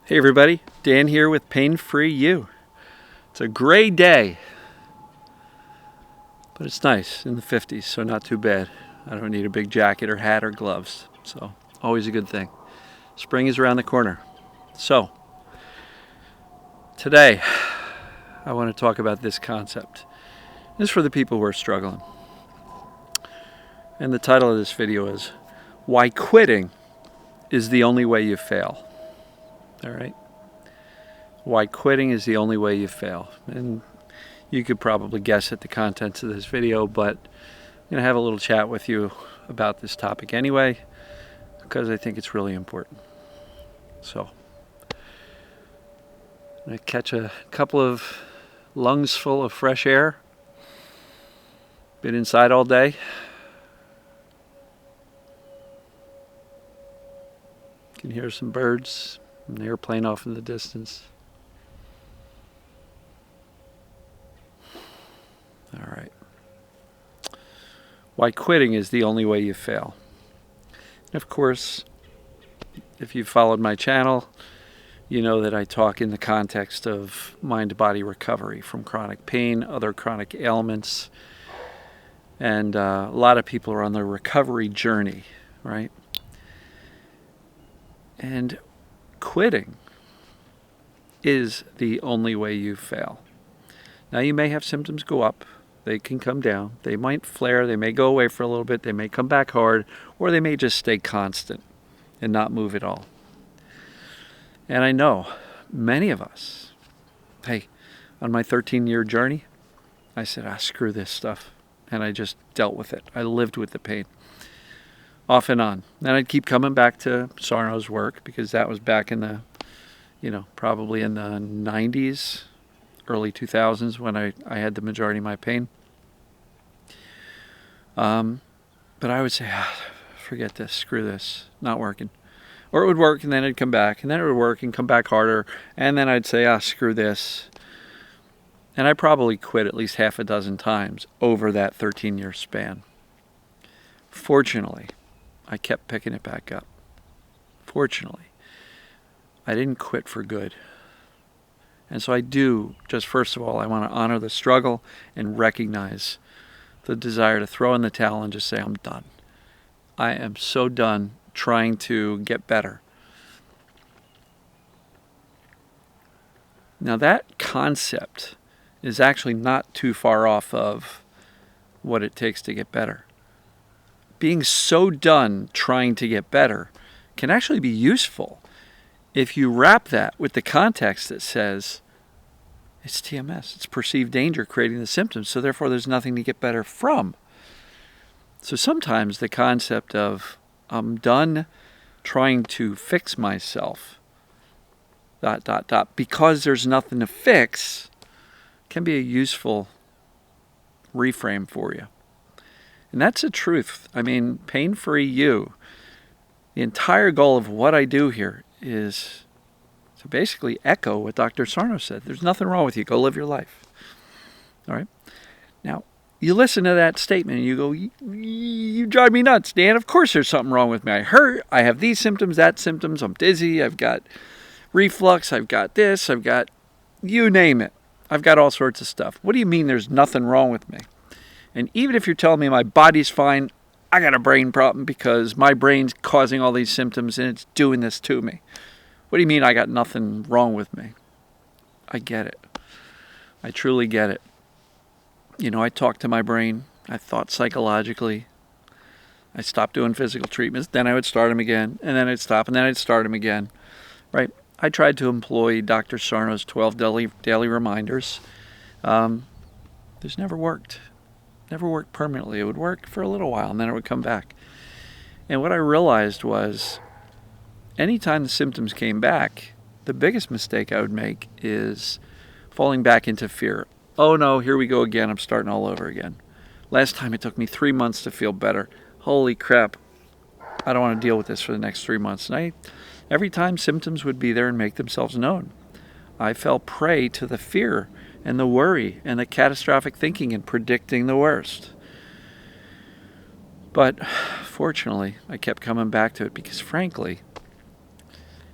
Hey everybody, Dan here with Pain Free You. It's a gray day, but it's nice in the 50s, so not too bad. I don't need a big jacket or hat or gloves, so always a good thing. Spring is around the corner. So, today I want to talk about this concept. This is for the people who are struggling. And the title of this video is Why Quitting is the Only Way You Fail. All right? Why quitting is the only way you fail. And you could probably guess at the contents of this video, but I'm going to have a little chat with you about this topic anyway, because I think it's really important. So, I'm going to catch a couple of lungs full of fresh air. Been inside all day. You can hear some birds, an airplane off in the distance. All right. Why quitting is the only way you fail. And of course, if you've followed my channel, you know that I talk in the context of mind-body recovery from chronic pain, other chronic ailments, and a lot of people are on their recovery journey, right? And quitting is the only way you fail. Now, you may have symptoms go up. They can come down. They might flare. They may go away for a little bit. They may come back hard, or they may just stay constant and not move at all. And I know many of us, hey, on my 13-year journey, I said, screw this stuff. And I just dealt with it. I lived with the pain off and on. Then I'd keep coming back to Sarno's work because that was back in the, probably in the 90s. Early 2000s when I had the majority of my pain. But I would say, forget this, screw this, not working. Or it would work and then it'd come back, and then it would work and come back harder, and then I'd say, screw this. And I probably quit at least half a dozen times over that 13-year span. Fortunately, I kept picking it back up. Fortunately, I didn't quit for good. And so I do, just first of all, I want to honor the struggle and recognize the desire to throw in the towel and just say, I'm done. I am so done trying to get better. Now that concept is actually not too far off of what it takes to get better. Being so done trying to get better can actually be useful if you wrap that with the context that says, it's TMS, it's perceived danger creating the symptoms, so therefore there's nothing to get better from. So sometimes the concept of, I'm done trying to fix myself, ... because there's nothing to fix, can be a useful reframe for you. And that's the truth. I mean, pain-free you. The entire goal of what I do here is to basically echo what Dr. Sarno said. There's nothing wrong with you. Go live your life. All right? Now, you listen to that statement and you go, you drive me nuts, Dan. Of course there's something wrong with me. I hurt. I have these symptoms, that symptoms. I'm dizzy. I've got reflux. I've got this. I've got, you name it. I've got all sorts of stuff. What do you mean there's nothing wrong with me? And even if you're telling me my body's fine, I got a brain problem because my brain's causing all these symptoms and it's doing this to me. What do you mean I got nothing wrong with me? I get it. I truly get it. I talked to my brain. I thought psychologically. I stopped doing physical treatments. Then I would start them again. And then I'd stop. And then I'd start them again. Right? I tried to employ Dr. Sarno's 12 daily reminders. This never worked. Never worked permanently. It would work for a little while and then it would come back. And what I realized was anytime the symptoms came back, the biggest mistake I would make is falling back into fear. Oh no, here we go again. I'm starting all over again. Last time it took me 3 months to feel better. Holy crap. I don't want to deal with this for the next 3 months. And every time symptoms would be there and make themselves known, I fell prey to the fear and the worry and the catastrophic thinking and predicting the worst. But fortunately, I kept coming back to it because frankly,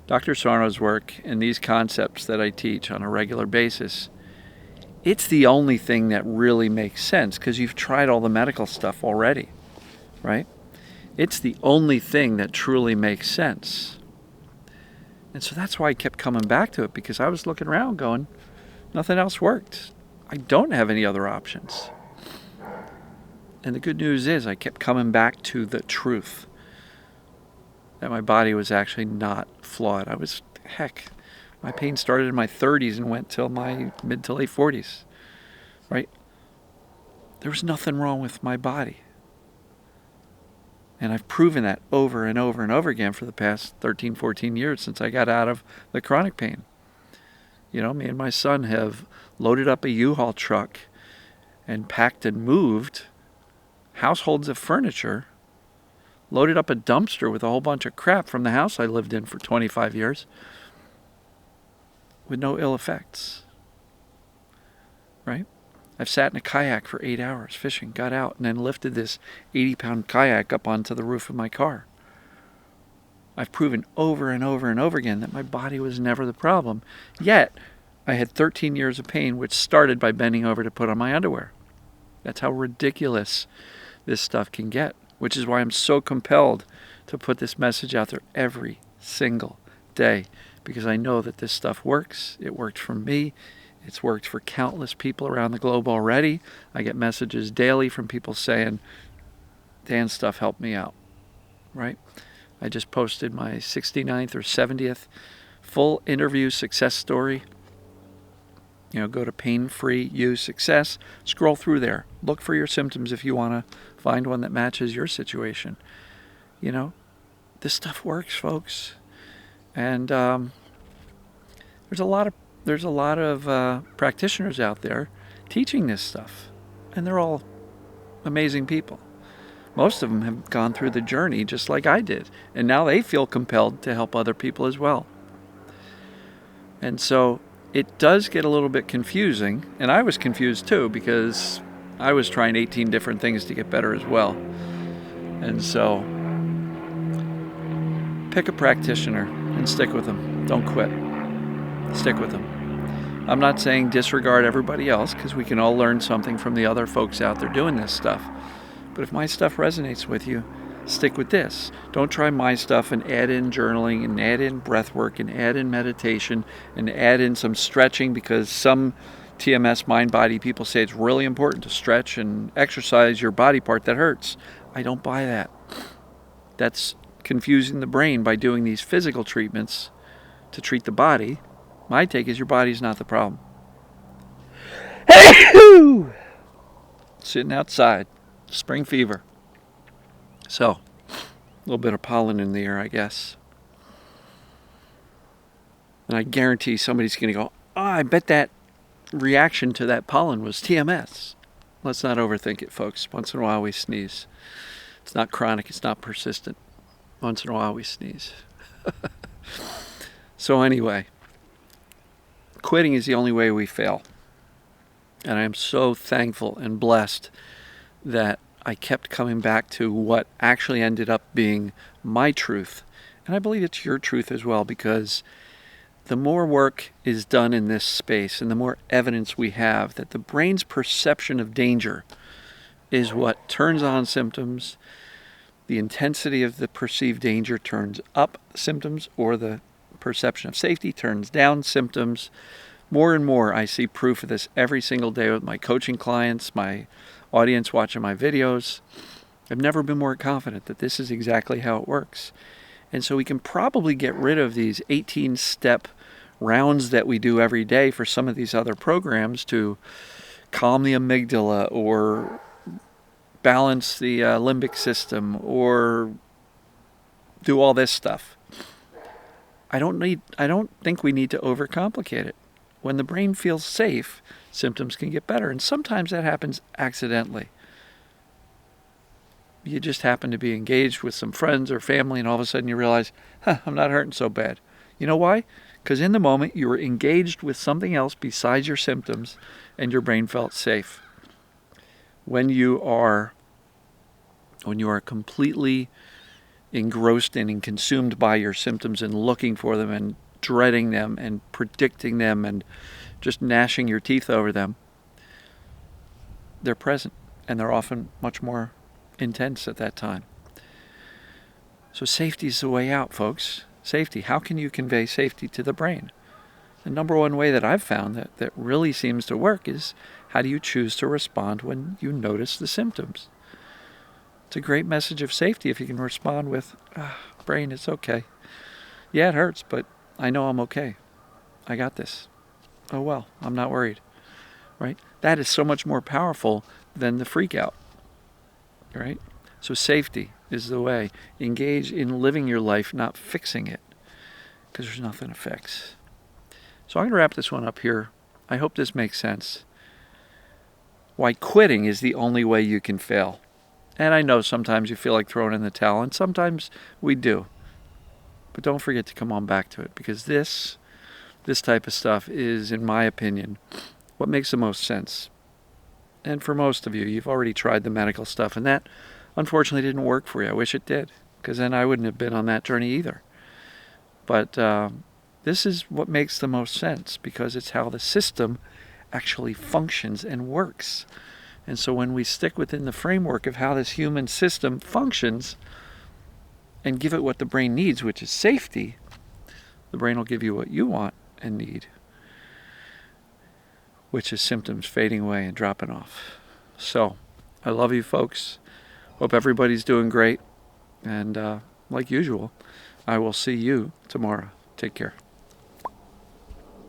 Dr. Sarno's work and these concepts that I teach on a regular basis, it's the only thing that really makes sense because you've tried all the medical stuff already, right? It's the only thing that truly makes sense. And so that's why I kept coming back to it, because I was looking around going, nothing else worked. I don't have any other options. And the good news is I kept coming back to the truth that my body was actually not flawed. My pain started in my 30s and went till my mid to late 40s, right? There was nothing wrong with my body. And I've proven that over and over and over again for the past 13, 14 years since I got out of the chronic pain. You know, me and my son have loaded up a U-Haul truck and packed and moved households of furniture, loaded up a dumpster with a whole bunch of crap from the house I lived in for 25 years with no ill effects, right? I've sat in a kayak for 8 hours fishing, got out, and then lifted this 80-pound kayak up onto the roof of my car. I've proven over and over and over again that my body was never the problem. Yet, I had 13 years of pain, which started by bending over to put on my underwear. That's how ridiculous this stuff can get, which is why I'm so compelled to put this message out there every single day, because I know that this stuff works. It worked for me. It's worked for countless people around the globe already. I get messages daily from people saying, Dan's stuff helped me out, right? I just posted my 69th or 70th full interview success story. You know, go to Pain Free You Success, scroll through there, look for your symptoms if you want to find one that matches your situation. You know, this stuff works, folks. And there's a lot of practitioners out there teaching this stuff, and they're all amazing people. Most of them have gone through the journey just like I did, and now they feel compelled to help other people as well. And so it does get a little bit confusing, and I was confused too, because I was trying 18 different things to get better as well. And so pick a practitioner and stick with them. Don't quit. Stick with them. I'm not saying disregard everybody else, because we can all learn something from the other folks out there doing this stuff. But if my stuff resonates with you, stick with this. Don't try my stuff and add in journaling and add in breath work and add in meditation and add in some stretching, because some TMS mind-body people say it's really important to stretch and exercise your body part that hurts. I don't buy that. That's confusing the brain by doing these physical treatments to treat the body. My take is your body's not the problem. Sitting outside, spring fever. So, a little bit of pollen in the air, I guess. And I guarantee somebody's going to go, oh, I bet that reaction to that pollen was TMS. Let's not overthink it, folks. Once in a while we sneeze. It's not chronic, it's not persistent. Once in a while we sneeze. So anyway, quitting is the only way we fail. And I am so thankful and blessed that I kept coming back to what actually ended up being my truth. And I believe it's your truth as well, because the more work is done in this space and the more evidence we have that the brain's perception of danger is what turns on symptoms, the intensity of the perceived danger turns up symptoms, or the perception of safety turns down symptoms. More and more I see proof of this every single day with my coaching clients, my audience watching my videos. I've never been more confident that this is exactly how it works. And so we can probably get rid of these 18-step rounds that we do every day for some of these other programs to calm the amygdala or balance the limbic system or do all this stuff. I don't think we need to overcomplicate it. When the brain feels safe, symptoms can get better. And sometimes that happens accidentally. You just happen to be engaged with some friends or family, and all of a sudden you realize, I'm not hurting so bad. You know why? Because in the moment you were engaged with something else besides your symptoms, and your brain felt safe. When you are completely engrossed in and consumed by your symptoms and looking for them and dreading them and predicting them and just gnashing your teeth over them, they're present, and they're often much more intense at that time. So safety is the way out, folks. Safety. How can you convey safety to the brain? The number one way that I've found that really seems to work is, how do you choose to respond when you notice the symptoms? It's a great message of safety if you can respond with, brain, it's okay. Yeah, it hurts, but I know I'm okay. I got this. Oh well, I'm not worried. Right? That is so much more powerful than the freak out. Right? So safety is the way. Engage in living your life, not fixing it, because there's nothing to fix. So I'm going to wrap this one up here. I hope this makes sense. Why quitting is the only way you can fail. And I know sometimes you feel like throwing in the towel, and sometimes we do. But don't forget to come on back to it, because this type of stuff is, in my opinion, what makes the most sense. And for most of you, you've already tried the medical stuff, and that unfortunately didn't work for you. I wish it did, because then I wouldn't have been on that journey either. But this is what makes the most sense, because it's how the system actually functions and works. And so when we stick within the framework of how this human system functions and give it what the brain needs, which is safety, the brain will give you what you want and need, which is symptoms fading away and dropping off. So I love you folks. Hope everybody's doing great. And like usual, I will see you tomorrow. Take care.